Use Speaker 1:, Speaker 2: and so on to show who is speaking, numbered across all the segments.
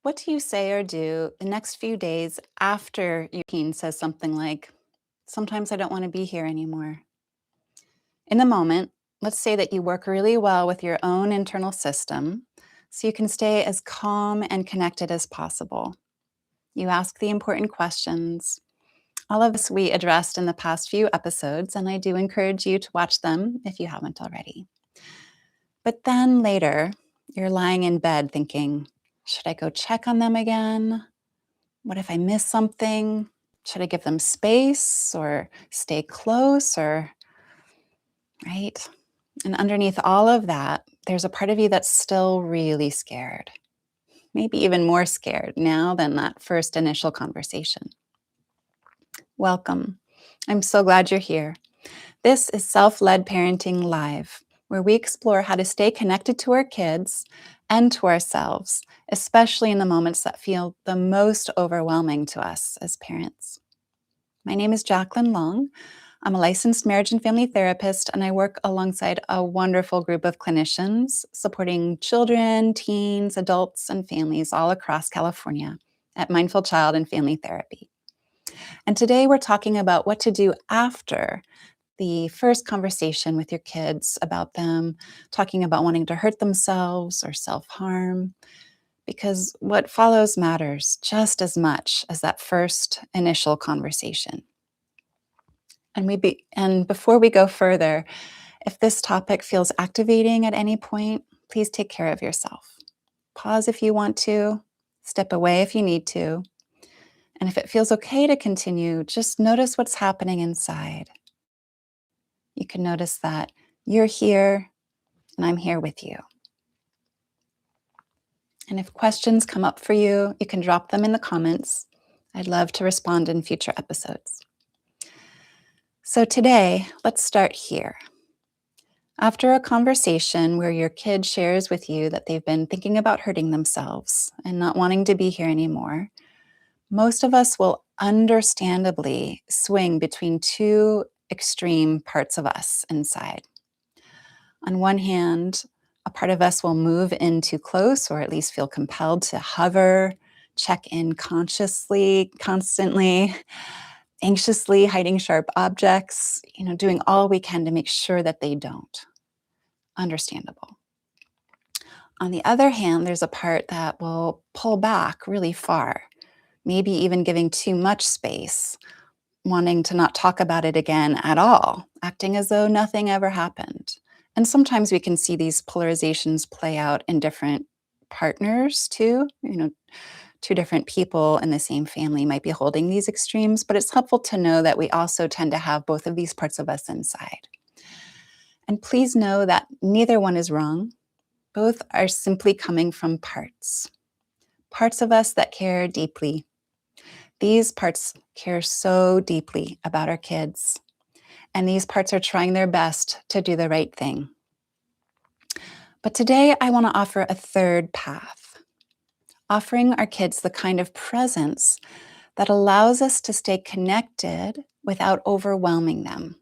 Speaker 1: What do you say or do the next few days after your teen says something like, sometimes I don't want to be here anymore? In the moment, let's say that you work really well with your own internal system so you can stay as calm and connected as possible. You ask the important questions. All of this we addressed in the past few episodes, and I do encourage you to watch them if you haven't already. But then later, you're lying in bed thinking, should I go check on them again? What if I miss something? Should I give them space or stay close or right? And underneath all of that, there's a part of you that's still really scared, maybe even more scared now than that first initial conversation. Welcome. I'm so glad you're here. This is Self-Led Parenting Live, where we explore how to stay connected to our kids and to ourselves, especially in the moments that feel the most overwhelming to us as parents. My name is Jacqueline Long. I'm a licensed marriage and family therapist, and I work alongside a wonderful group of clinicians supporting children, teens, adults, and families all across California at Mindful Child and Family Therapy. And today we're talking about what to do after the first conversation with your kids about them talking about wanting to hurt themselves or self-harm, because what follows matters just as much as that first initial conversation. And before we go further, if this topic feels activating at any point, please take care of yourself. Pause if you want to, step away if you need to. And if it feels okay to continue, just notice what's happening inside. You can notice that you're here and I'm here with you. And if questions come up for you, you can drop them in the comments. I'd love to respond in future episodes. So today, let's start here. After a conversation where your kid shares with you that they've been thinking about hurting themselves and not wanting to be here anymore, most of us will understandably swing between two extreme parts of us inside. On one hand, a part of us will move in too close or at least feel compelled to hover, check in consciously, constantly, anxiously hiding sharp objects, doing all we can to make sure that they don't. Understandable. On the other hand, there's a part that will pull back really far, maybe even giving too much space, wanting to not talk about it again at all, acting as though nothing ever happened. And sometimes we can see these polarizations play out in different partners too. Two different people in the same family might be holding these extremes, but it's helpful to know that we also tend to have both of these parts of us inside. And please know that neither one is wrong. Both are simply coming from parts of us that care deeply. These parts care so deeply about our kids, and these parts are trying their best to do the right thing. But today I want to offer a third path, offering our kids the kind of presence that allows us to stay connected without overwhelming them.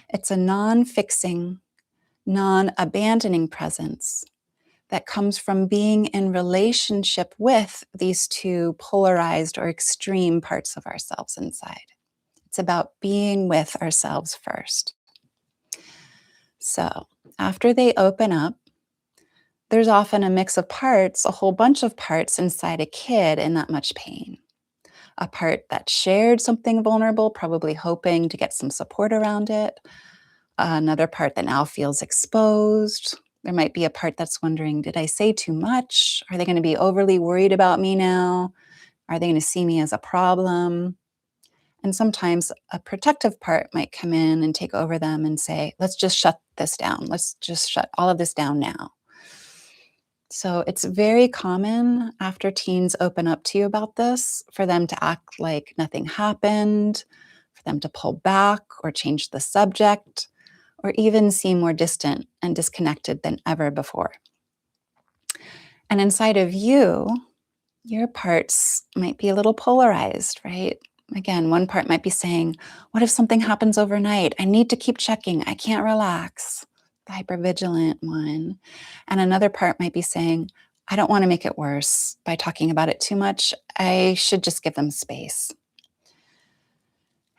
Speaker 1: It's a non-fixing, non-abandoning presence that comes from being in relationship with these two polarized or extreme parts of ourselves inside. It's about being with ourselves first. So after they open up, there's often a mix of parts, a whole bunch of parts inside a kid in that much pain. A part that shared something vulnerable, probably hoping to get some support around it. Another part that now feels exposed. There might be a part that's wondering, did I say too much? Are they going to be overly worried about me now? Are they going to see me as a problem? And sometimes a protective part might come in and take over them and say, let's just shut this down. Let's just shut all of this down now. So it's very common after teens open up to you about this for them to act like nothing happened, for them to pull back or change the subject, or even seem more distant and disconnected than ever before. And inside of you, your parts might be a little polarized, right? Again, one part might be saying, what if something happens overnight? I need to keep checking. I can't relax. The hypervigilant one. And another part might be saying, I don't want to make it worse by talking about it too much. I should just give them space.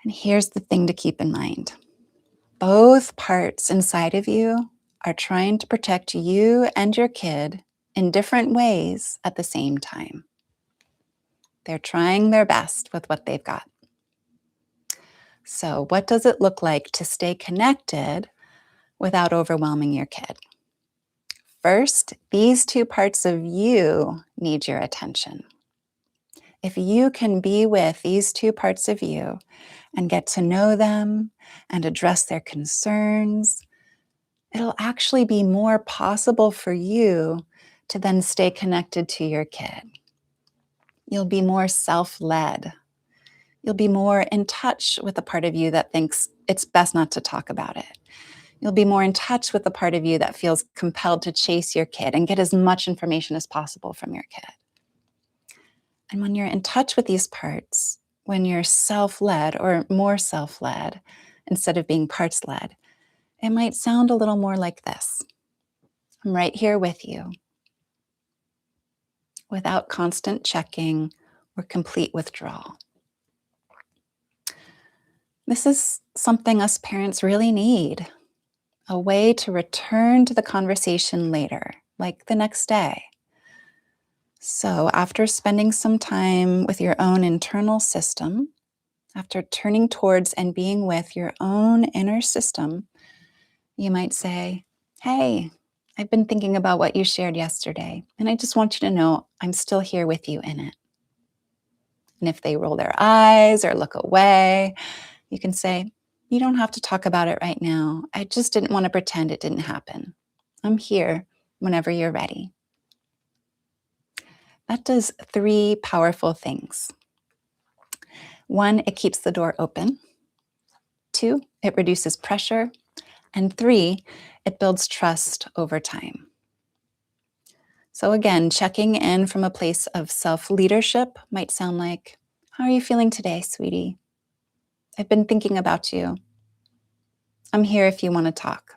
Speaker 1: And here's the thing to keep in mind. Both parts inside of you are trying to protect you and your kid in different ways at the same time. They're trying their best with what they've got. So, what does it look like to stay connected without overwhelming your kid? First, these two parts of you need your attention. If you can be with these two parts of you and get to know them and address their concerns, it'll actually be more possible for you to then stay connected to your kid. You'll be more self-led. You'll be more in touch with the part of you that thinks it's best not to talk about it. You'll be more in touch with the part of you that feels compelled to chase your kid and get as much information as possible from your kid. And when you're in touch with these parts, when you're self-led or more self-led instead of being parts-led, it might sound a little more like this. I'm right here with you, without constant checking or complete withdrawal. This is something us parents really need, a way to return to the conversation later, like the next day. So after spending some time with your own internal system, after turning towards and being with your own inner system, you might say, hey, I've been thinking about what you shared yesterday, and I just want you to know I'm still here with you in it. And if they roll their eyes or look away, you can say, you don't have to talk about it right now. I just didn't want to pretend it didn't happen. I'm here whenever you're ready. That does three powerful things. One, it keeps the door open. Two, it reduces pressure. And three, it builds trust over time. So again, checking in from a place of self-leadership might sound like, how are you feeling today, sweetie? I've been thinking about you. I'm here if you want to talk.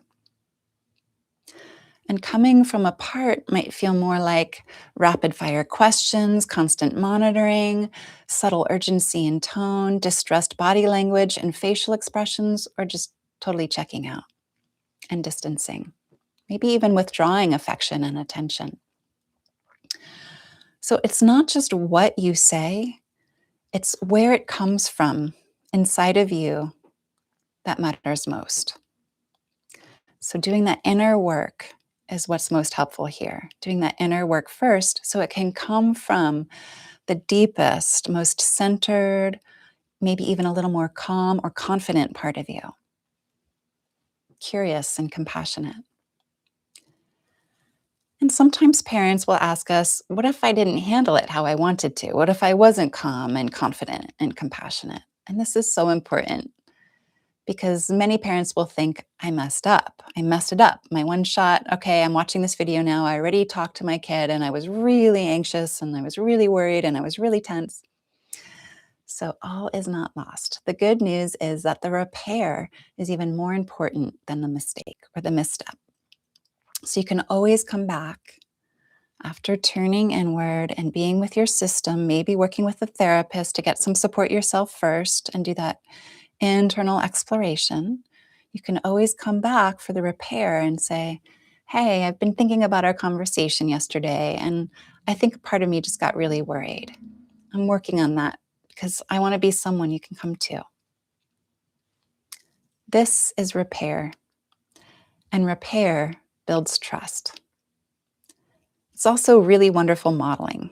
Speaker 1: And coming from a part might feel more like rapid-fire questions, constant monitoring, subtle urgency in tone, distressed body language and facial expressions, or just totally checking out and distancing, maybe even withdrawing affection and attention. So it's not just what you say, it's where it comes from inside of you that matters most. So doing that inner work is what's most helpful here. Doing that inner work first so it can come from the deepest, most centered, maybe even a little more calm or confident part of you. Curious and compassionate. And sometimes parents will ask us, what if I didn't handle it how I wanted to? What if I wasn't calm and confident and compassionate? And this is so important because many parents will think, I messed up. I messed it up. My one shot, okay, I'm watching this video now. I already talked to my kid and I was really anxious and I was really worried and I was really tense. So all is not lost. The good news is that the repair is even more important than the mistake or the misstep. So you can always come back after turning inward and being with your system, maybe working with a therapist to get some support yourself first and do that internal exploration. You can always come back for the repair and say, hey, I've been thinking about our conversation yesterday, and I think part of me just got really worried. I'm working on that because I want to be someone you can come to. This is repair, and repair builds trust. It's also really wonderful modeling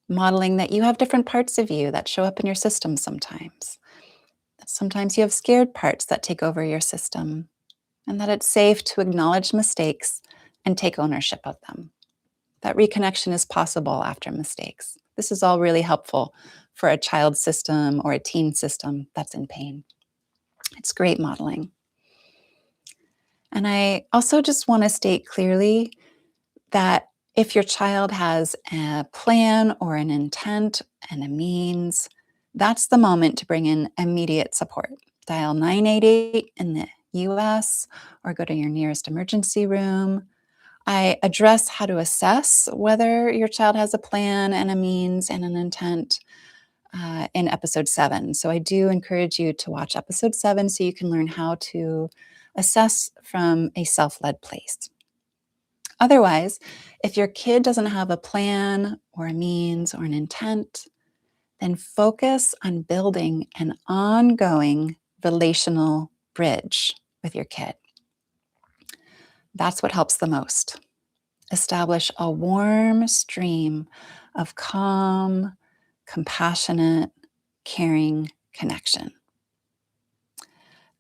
Speaker 1: that you have different parts of you that show up in your system sometimes. Sometimes you have scared parts that take over your system, and that it's safe to acknowledge mistakes and take ownership of them. That reconnection is possible after mistakes. This is all really helpful for a child system or a teen system that's in pain. It's great modeling. And I also just want to state clearly that if your child has a plan or an intent and a means, that's the moment to bring in immediate support. Dial 988 in the US or go to your nearest emergency room. I address how to assess whether your child has a plan and a means and an intent in episode 7. So I do encourage you to watch episode 7 so you can learn how to assess from a self-led place. Otherwise, if your kid doesn't have a plan or a means or an intent, then focus on building an ongoing relational bridge with your kid. That's what helps the most. Establish a warm stream of calm, compassionate, caring connection.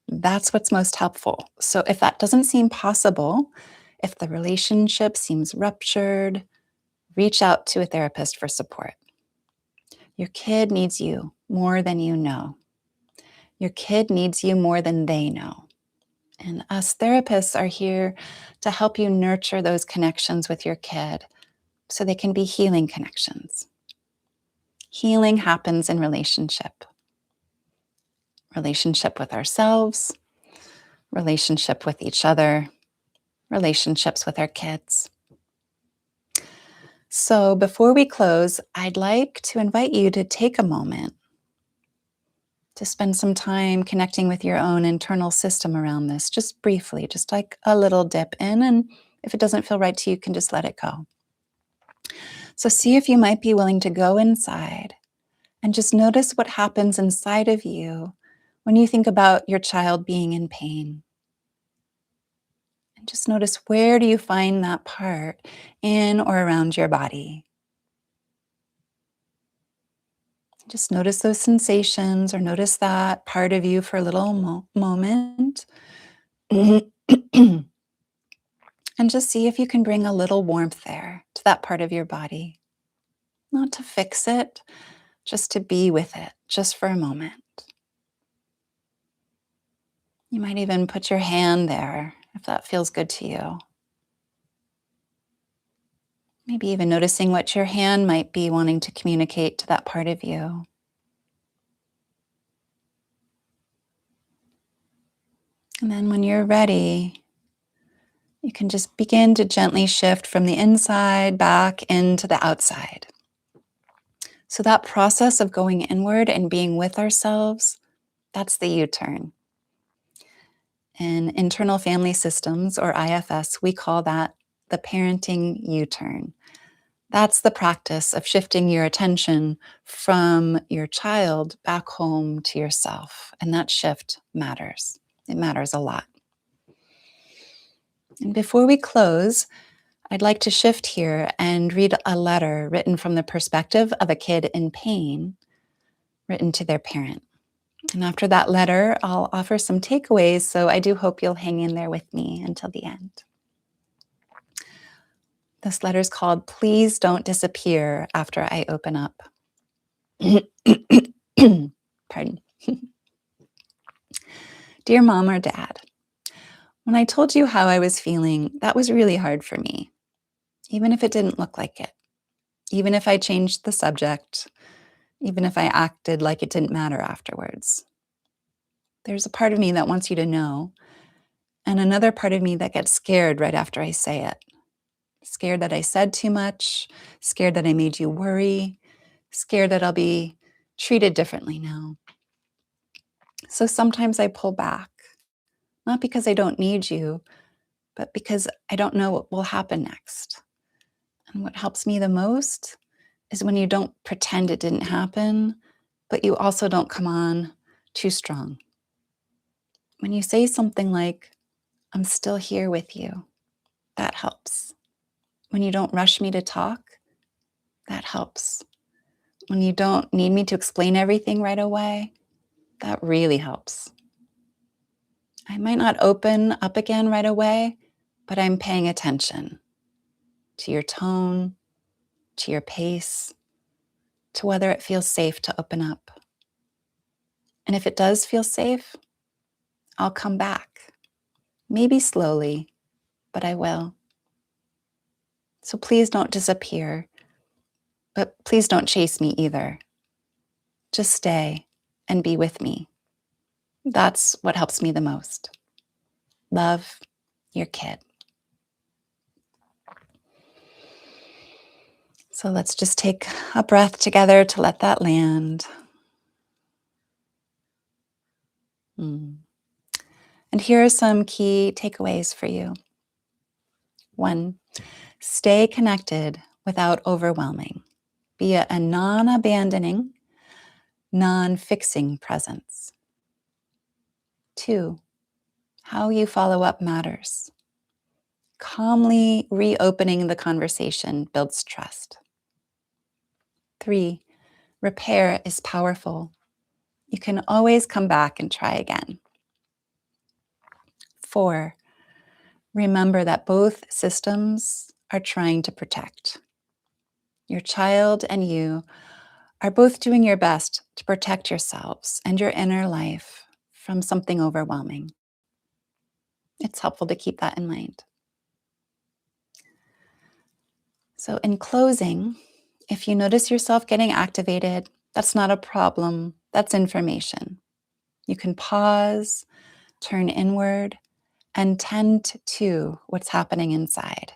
Speaker 1: That's what's most helpful. So if that doesn't seem possible, if the relationship seems ruptured, reach out to a therapist for support. Your kid needs you more than you know. Your kid needs you more than they know. And us therapists are here to help you nurture those connections with your kid so they can be healing connections. Healing happens in relationship. Relationship with ourselves, relationship with each other, relationships with our kids. So before we close, I'd like to invite you to take a moment to spend some time connecting with your own internal system around this, just briefly, just like a little dip in. And if it doesn't feel right to you, you can just let it go. So see if you might be willing to go inside and just notice what happens inside of you when you think about your child being in pain. And just notice, where do you find that part in or around your body? Just notice those sensations, or notice that part of you for a little moment. And just see if you can bring a little warmth there to that part of your body. Not to fix it, just to be with it, just for a moment. You might even put your hand there if that feels good to you. Maybe even noticing what your hand might be wanting to communicate to that part of you. And then when you're ready, you can just begin to gently shift from the inside back into the outside. So that process of going inward and being with ourselves, that's the U-turn. In internal family systems, or IFS, we call that the parenting U-turn. That's the practice of shifting your attention from your child back home to yourself. And that shift matters. It matters a lot. And before we close, I'd like to shift here and read a letter written from the perspective of a kid in pain, written to their parent. And after that letter, I'll offer some takeaways, so I do hope you'll hang in there with me until the end. This letter is called "Please Don't Disappear After I Open Up." Pardon. Dear Mom or Dad, when I told you how I was feeling, that was really hard for me, even if it didn't look like it, even if I changed the subject, even if I acted like it didn't matter afterwards. There's a part of me that wants you to know, and another part of me that gets scared right after I say it. Scared that I said too much, scared that I made you worry, scared that I'll be treated differently now. So sometimes I pull back, not because I don't need you, but because I don't know what will happen next. And what helps me the most is when you don't pretend it didn't happen, but you also don't come on too strong. When you say something like, "I'm still here with you," that helps. When you don't rush me to talk, that helps. When you don't need me to explain everything right away, that really helps. I might not open up again right away, but I'm paying attention to your tone, to your pace, to whether it feels safe to open up. And if it does feel safe, I'll come back. Maybe slowly, but I will. So please don't disappear, but please don't chase me either. Just stay and be with me. That's what helps me the most. Love, your kid. So let's just take a breath together to let that land. Mm. And here are some key takeaways for you. 1, stay connected without overwhelming. Be a non-abandoning, non-fixing presence. 2, how you follow up matters. Calmly reopening the conversation builds trust. 3, repair is powerful. You can always come back and try again. 4, remember that both systems are trying to protect. Your child and you are both doing your best to protect yourselves and your inner life from something overwhelming. It's helpful to keep that in mind. So, in closing, if you notice yourself getting activated, that's not a problem, that's information. You can pause, turn inward, and tend to what's happening inside.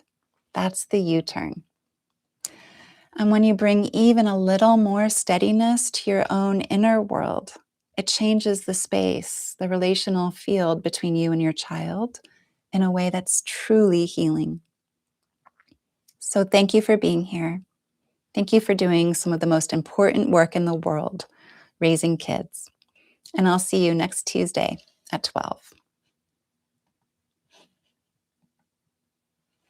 Speaker 1: That's the U-turn. And when you bring even a little more steadiness to your own inner world, it changes the space, the relational field between you and your child in a way that's truly healing. So thank you for being here. Thank you for doing some of the most important work in the world, raising kids. And I'll see you next Tuesday at 12.